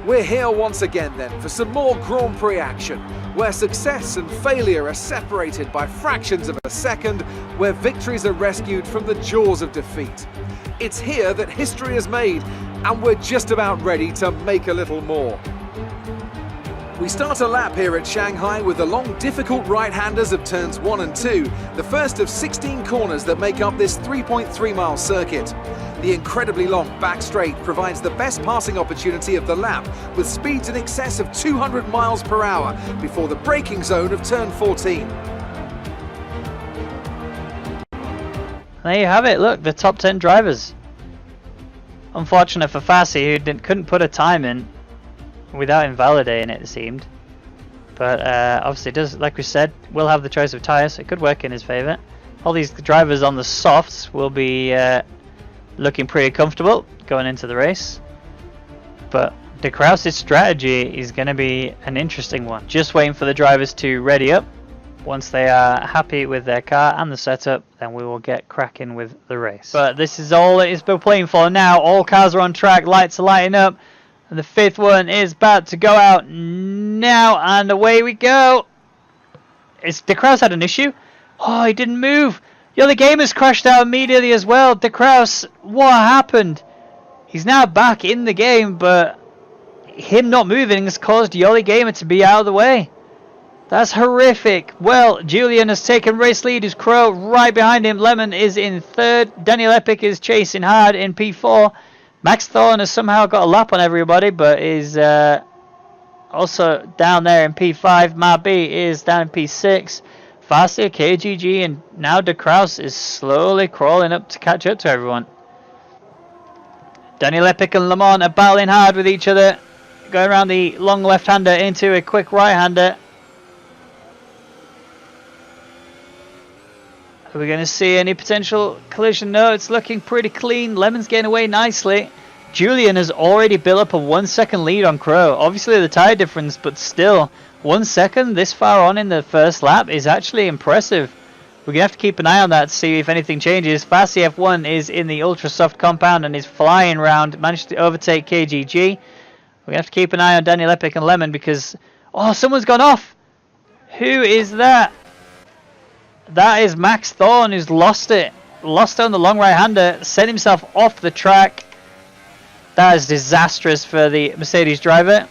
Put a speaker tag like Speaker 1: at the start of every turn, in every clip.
Speaker 1: We're here once again then for some more Grand Prix action, where success and failure are separated by fractions of a second, where victories are rescued from the jaws of defeat. It's here that history is made, and we're just about ready to make a little more. We start a lap here at Shanghai with the long, difficult right-handers of turns 1 and 2, the first of 16 corners that make up this 3.3-mile circuit. The incredibly long back straight provides the best passing opportunity of the lap, with speeds in excess of 200 miles per hour before the braking zone of turn 14.
Speaker 2: There you have it, look, the top 10 drivers. Unfortunate for Fassi, who couldn't put a time in without invalidating it, it seemed. But obviously it does, like we said, will have the choice of tyres, so it could work in his favour. All these drivers on the softs will be looking pretty comfortable going into the race. But De Kraus's strategy is going to be an interesting one. Just waiting for the drivers to ready up. Once they are happy with their car and the setup, then we will get cracking with the race. But this is all it is been playing for now. All cars are on track, lights are lighting up. And the fifth one is about to go out now, and away we go. De Kraus had an issue. Oh, he didn't move. The other game has crashed out immediately as well. De Kraus, what happened? He's now back in the game, but him not moving has caused Yoli Gamer to be out of the way. That's horrific. Well, Julian has taken race lead. His Crow right behind him. Lemon is in third. Daniel Epic is chasing hard in P4. Max Thorne has somehow got a lap on everybody, but is also down there in P5. Mabi is down in P6. Fassi, KGG, and now De Kraus is slowly crawling up to catch up to everyone. Daniel Epic and Lemon are battling hard with each other. Going around the long left-hander into a quick right-hander. Are we going to see any potential collision? No, it's looking pretty clean. Lemon's getting away nicely. Julian has already built up a 1 second lead on Crow. Obviously the tyre difference, but still 1 second this far on in the first lap is actually impressive. We're going to have to keep an eye on that to see if anything changes. Fassi F1 is in the ultra soft compound and is flying round. Managed to overtake KGG. We're going to have to keep an eye on Daniel Epic and Lemon because... oh, someone's gone off. Who is that? That is Max Thorne, who's lost it. Lost on the long right-hander. Sent himself off the track. That is disastrous for the Mercedes driver.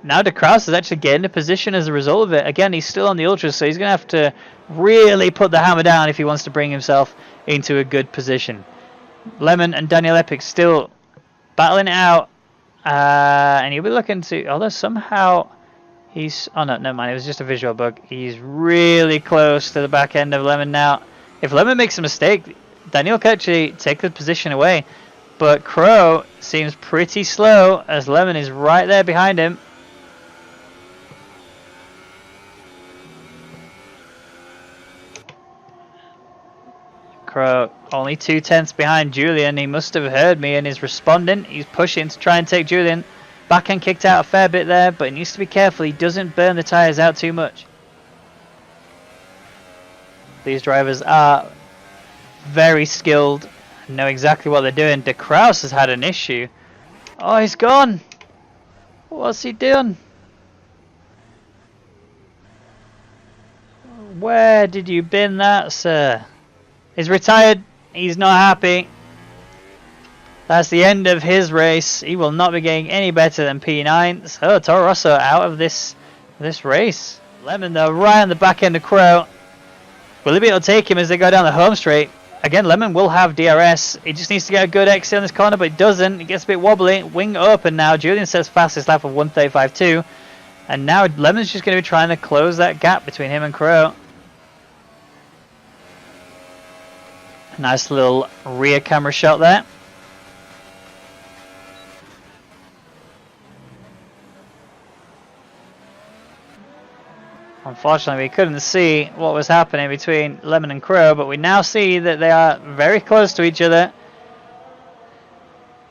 Speaker 2: Now De Kraus is actually getting a position as a result of it. Again, he's still on the Ultras, so he's going to have to really put the hammer down if he wants to bring himself into a good position. Lemon and Daniel Epic still battling it out. And he'll be looking to... although somehow... he's... oh no, never mind. It was just a visual bug. He's really close to the back end of Lemon now. If Lemon makes a mistake, Daniel can actually take the position away. But Crow seems pretty slow as Lemon is right there behind him. Crow only 2/10 behind Julian. He must have heard me and is responding. He's pushing to try and take Julian. Backhand kicked out a fair bit there, but he needs to be careful he doesn't burn the tyres out too much. These drivers are very skilled and know exactly what they're doing. De Kraus has had an issue. Oh, he's gone. What's he doing? Where did you bin that, sir? He's retired. He's not happy. That's the end of his race. He will not be getting any better than P9. So Toro Rosso out of this race. Lemon though right on the back end of Crow. Will he be able to take him as they go down the home straight? Again, Lemon will have DRS. He just needs to get a good exit on this corner, but it doesn't. It gets a bit wobbly. Wing open now. Julian says fastest lap of 1:35.2. And now Lemon's just going to be trying to close that gap between him and Crow. Nice little rear camera shot there. Unfortunately, we couldn't see what was happening between Lemon and Crow, but we now see that they are very close to each other.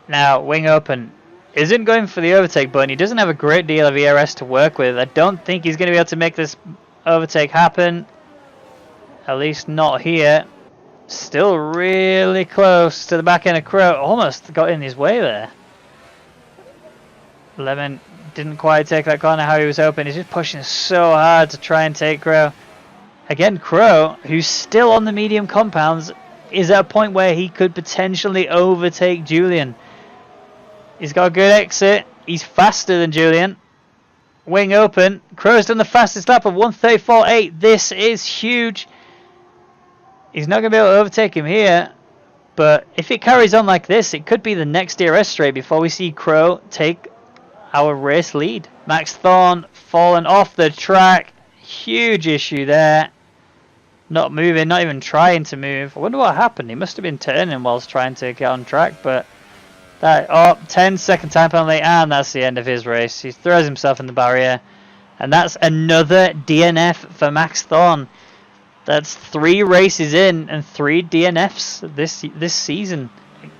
Speaker 2: Now, wing open isn't going for the overtake button. He doesn't have a great deal of ERS to work with. I don't think he's going to be able to make this overtake happen. At least not here. Still really close to the back end of Crow. Almost got in his way there. Lemon didn't quite take that corner how he was hoping. He's just pushing so hard to try and take Crow. Again, Crow, who's still on the medium compounds, is at a point where he could potentially overtake Julian. He's got a good exit. He's faster than Julian. Wing open. Crow's done the fastest lap of 1:34.8. This is huge. He's not going to be able to overtake him here. But if it carries on like this, it could be the next DRS straight before we see Crow take our race lead. Max Thorne fallen off the track. Huge issue there. Not moving, not even trying to move. I wonder what happened. He must have been turning whilst trying to get on track. But that 10-second time penalty, and that's the end of his race. He throws himself in the barrier. And that's another DNF for Max Thorne. That's 3 races in and 3 DNFs this season.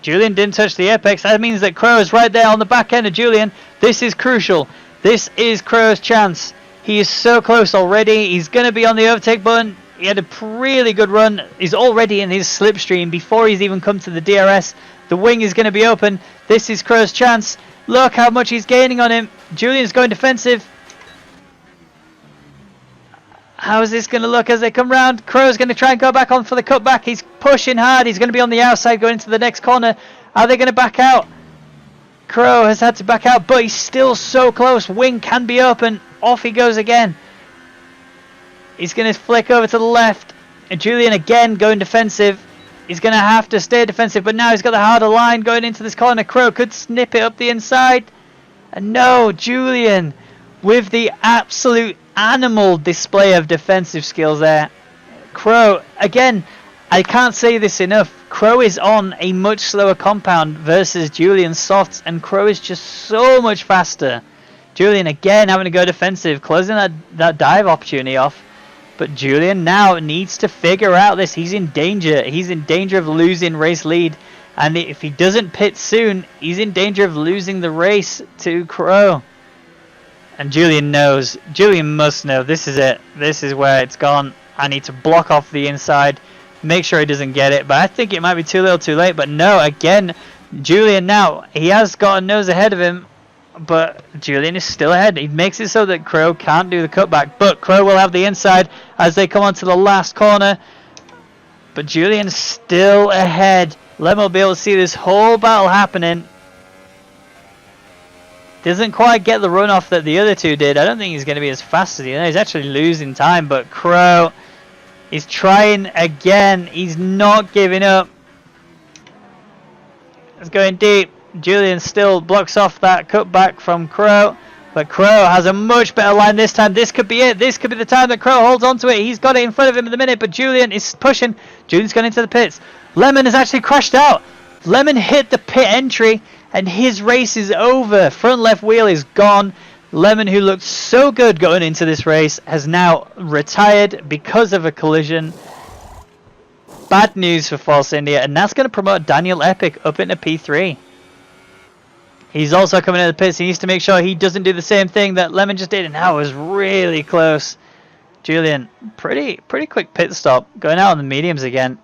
Speaker 2: Julian didn't touch the apex. That means that Crow is right there on the back end of Julian. This is crucial. This is Crow's chance. He is so close already. He's going to be on the overtake button. He had a really good run. He's already in his slipstream before he's even come to the DRS. The wing is going to be open. This is Crow's chance. Look how much he's gaining on him. Julian's going defensive. How is this going to look as they come round? Crow's going to try and go back on for the cutback. He's pushing hard. He's going to be on the outside going into the next corner. Are they going to back out? Crow has had to back out, but he's still so close. Wing can be open. Off he goes again. He's going to flick over to the left. And Julian again going defensive. He's going to have to stay defensive, but now he's got the harder line going into this corner. Crow could snip it up the inside. And no, Julian with the absolute animal display of defensive skills there. Crow, again, I can't say this enough. Crow is on a much slower compound versus Julian's softs, and Crow is just so much faster. Julian again having to go defensive, closing that dive opportunity off. But Julian now needs to figure out this. He's in danger. He's in danger of losing race lead. And if he doesn't pit soon, he's in danger of losing the race to Crow. And Julian knows. Julian must know. This is it. This is where it's gone. I need to block off the inside. Make sure he doesn't get it. But I think it might be too little too late. But no, again, Julian now. He has got a nose ahead of him. But Julian is still ahead. He makes it so that Crow can't do the cutback. But Crow will have the inside as they come onto the last corner. But Julian's still ahead. Lemon will be able to see this whole battle happening. Doesn't quite get the run off that the other two did. I don't think he's going to be as fast as he's actually losing time. But Crow is trying again. He's not giving up. It's going deep. Julian still blocks off that cutback from Crow. But Crow has a much better line this time. This could be it. This could be the time that Crow holds on to it. He's got it in front of him at the minute. But Julian is pushing. Julian's gone into the pits. Lemon has actually crashed out. Lemon hit the pit entry. And his race is over. Front left wheel is gone. Lemon, who looked so good going into this race, has now retired because of a collision. Bad news for Force India. And that's going to promote Daniel Epic up into P3. He's also coming into the pits. He needs to make sure he doesn't do the same thing that Lemon just did. And that was really close. Julian, pretty quick pit stop. Going out on the mediums again.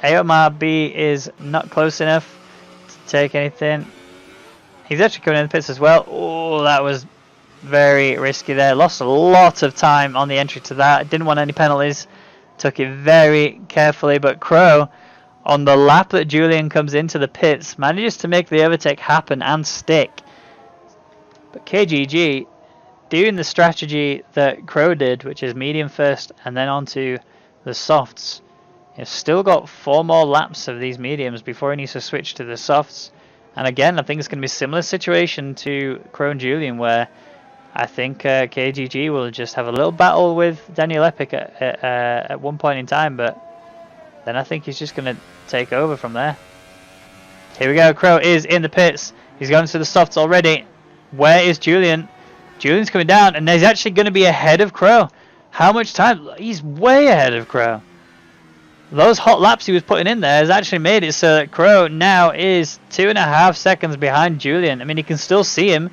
Speaker 2: Aomar B is not close enough to take anything. He's actually coming in the pits as well. Oh, that was very risky there. Lost a lot of time on the entry to that. Didn't want any penalties. Took it very carefully. But Crow, on the lap that Julian comes into the pits, manages to make the overtake happen and stick. But KGG, doing the strategy that Crow did, which is medium first and then onto the softs, he's still got 4 more laps of these mediums before he needs to switch to the softs. And again, I think it's going to be a similar situation to Crow and Julian, where I think KGG will just have a little battle with Daniel Epic at one point in time, but then I think he's just going to take over from there. Here we go. Crow is in the pits. He's going to the softs already. Where is Julian? Julian's coming down, and he's actually going to be ahead of Crow. How much time? He's way ahead of Crow. Those hot laps he was putting in there has actually made it so that Crow now is 2.5 seconds behind Julian. I mean, he can still see him.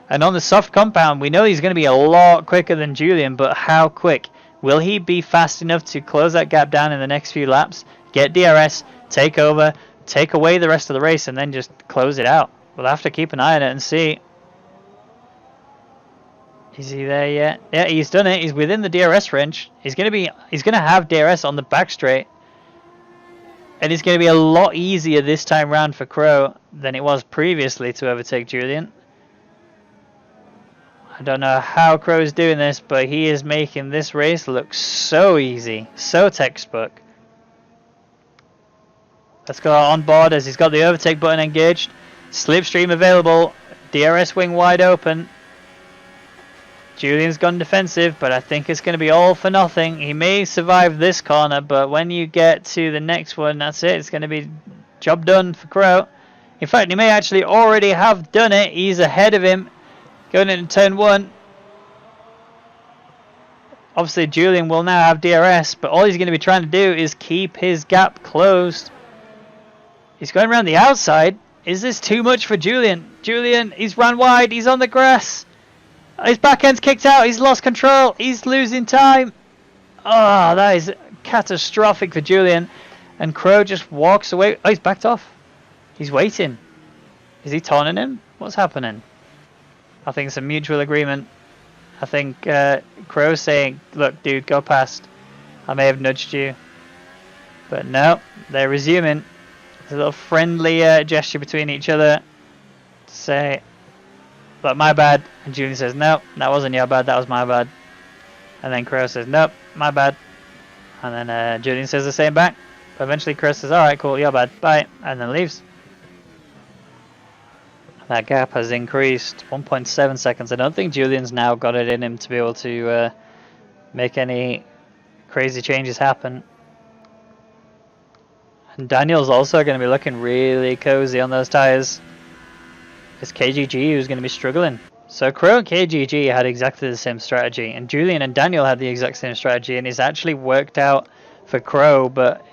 Speaker 2: And on the soft compound, we know he's going to be a lot quicker than Julian, but how quick? Will he be fast enough to close that gap down in the next few laps, get DRS, take over, take away the rest of the race, and then just close it out? We'll have to keep an eye on it and see. Is he there yet? Yeah, he's done it. He's within the DRS range. He's gonna have DRS on the back straight. And it's going to be a lot easier this time round for Crow than it was previously to overtake Julian. I don't know how Crow is doing this, but he is making this race look so easy, so textbook. Let's go on board as he's got the overtake button engaged. Slipstream available, DRS wing wide open. Julian's gone defensive, but I think it's going to be all for nothing. He may survive this corner, but when you get to the next one, that's it. It's going to be job done for Crow. In fact, he may actually already have done it. He's ahead of him going into turn 1. Obviously, Julian will now have DRS, but all he's going to be trying to do is keep his gap closed. He's going around the outside. Is this too much for Julian? Julian, he's run wide. He's on the grass. His back end's kicked out. He's lost control. He's losing time. Oh, that is catastrophic for Julian. And Crow just walks away. Oh, he's backed off. He's waiting. Is he taunting him? What's happening? I think it's a mutual agreement. I think Crow's saying, look, dude, go past. I may have nudged you. But no, they're resuming. There's a little friendly gesture between each other to say, look, my bad. And Julian says, nope, that wasn't your bad, that was my bad. And then Crow says, nope, my bad. And then Julian says the same back. But eventually Crow says, alright, cool, your bad, bye. And then leaves. That gap has increased 1.7 seconds. I don't think Julian's now got it in him to be able to make any crazy changes happen. And Daniel's also going to be looking really cozy on those tyres. It's KGG who's going to be struggling. So Crow and KGG had exactly the same strategy, and Julian and Daniel had the exact same strategy, and it's actually worked out for Crow but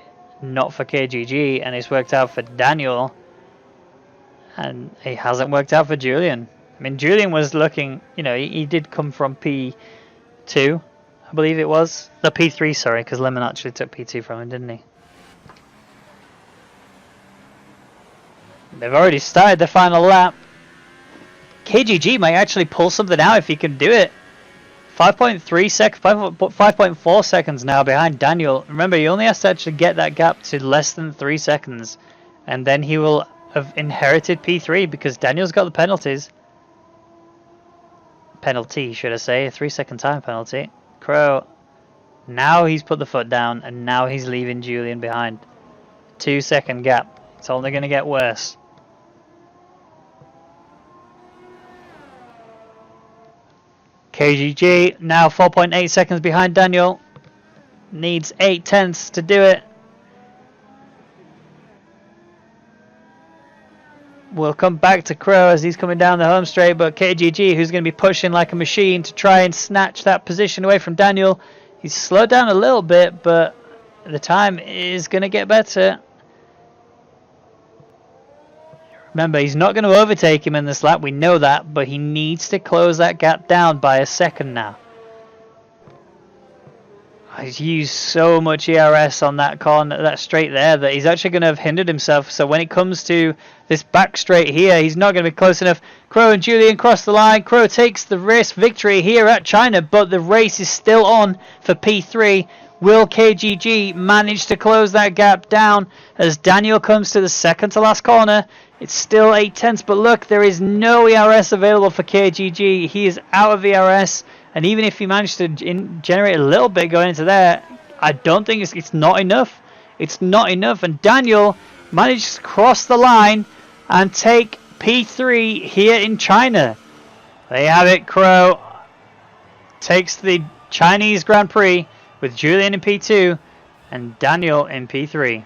Speaker 2: not for KGG, and it's worked out for Daniel and it hasn't worked out for Julian. I mean, Julian was looking, you know, he did come from P2, I believe it was. The P3, sorry, because Lemon actually took P2 from him, didn't he? They've already started the final lap. KGG might actually pull something out if he can do it. 5.4 seconds now behind Daniel. Remember, he only has to actually get that gap to less than 3 seconds. And then he will have inherited P3 because Daniel's got the penalties. Penalty, should I say. A 3-second time penalty. Crow. Now he's put the foot down and now he's leaving Julian behind. 2-second gap. It's only going to get worse. KGG now 4.8 seconds behind Daniel. Needs 0.8 to do it. We'll come back to Crow as he's coming down the home straight, but KGG, who's going to be pushing like a machine to try and snatch that position away from Daniel. He's slowed down a little bit, but the time is going to get better. Remember, he's not going to overtake him in this lap, we know that, but he needs to close that gap down by a second now. He's used so much ERS on that corner, that straight there, that he's actually going to have hindered himself. So when it comes to this back straight here, he's not going to be close enough. Crow and Julian cross the line. Crow takes the race victory here at China, but the race is still on for P3. Will KGG manage to close that gap down as Daniel comes to the second to last corner? It's still 0.8, but look, there is no ERS available for KGG. He is out of ERS, and even if he managed to generate a little bit going into there, I don't think it's not enough. It's not enough, and Daniel managed to cross the line and take P3 here in China. There you have it. Crow takes the Chinese Grand Prix with Julian in P2 and Daniel in P3.